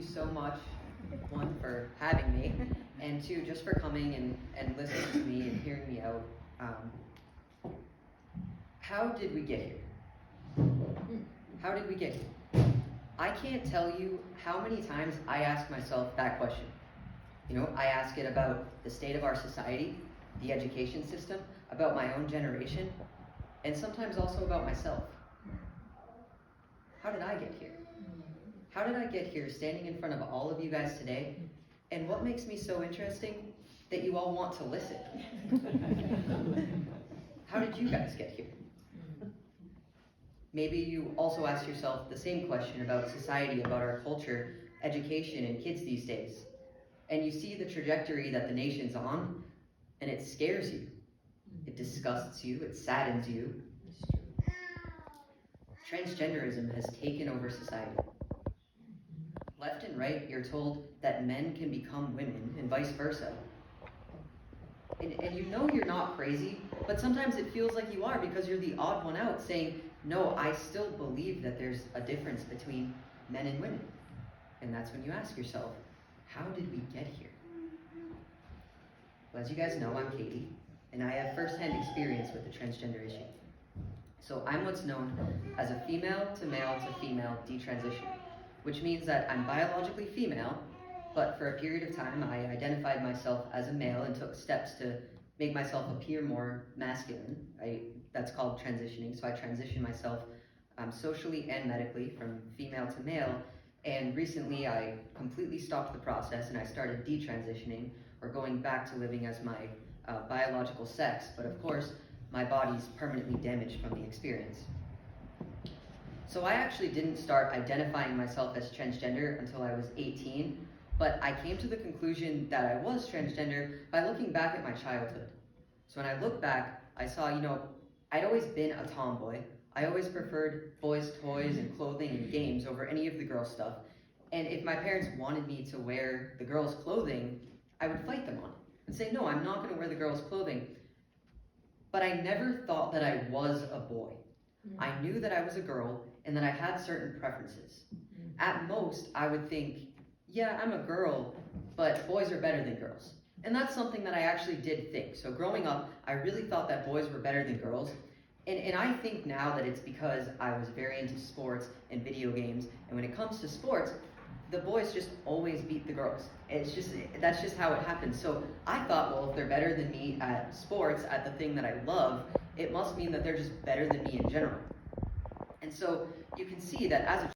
you so much, one, for having me, and two, just for coming and listening to me and hearing me out. How did we get here? How did we get here? I can't tell you how many times I ask myself that question. You know, I ask it about the state of our society, the education system, about my own generation, and sometimes also about myself. How did I get here? How did I get here standing in front of all of you guys today? And what makes me so interesting that you all want to listen? How did you guys get here? Maybe you also ask yourself the same question about society, about our culture, education, and kids these days. And you see the trajectory that the nation's on, and it scares you. It disgusts you, it saddens you. Transgenderism has taken over society. Left and right, you're told that men can become women and vice versa. And you know you're not crazy, but sometimes it feels like you are because you're the odd one out saying, no, I still believe that there's a difference between men and women. And that's when you ask yourself, how did we get here? Well, as you guys know, I'm Katie, and I have firsthand experience with the transgender issue. So I'm what's known as a female to male to female detransitioner, which means that I'm biologically female, but for a period of time I identified myself as a male and took steps to make myself appear more masculine. That's called transitioning. So I transitioned myself socially and medically from female to male, and recently I completely stopped the process and I started detransitioning, or going back to living as my biological sex, but of course my body's permanently damaged from the experience. So I actually didn't start identifying myself as transgender until I was 18, but I came to the conclusion that I was transgender by looking back at my childhood. So when I look back, I saw, I'd always been a tomboy. I always preferred boys' toys and clothing and games over any of the girl stuff. And if my parents wanted me to wear the girls' clothing, I would fight them on it and say, no, I'm not going to wear the girls' clothing. But I never thought that I was a boy. I knew that I was a girl and that I had certain preferences. At most, I would think, yeah, I'm a girl, but boys are better than girls. And that's something that I actually did think. So growing up, I really thought that boys were better than girls. And I think now that it's because I was very into sports and video games. And when it comes to sports, the boys just always beat the girls. That's just how it happens. So I thought, well, if they're better than me at sports, at the thing that I love, it must mean that they're just better than me in general. And so you can see that as a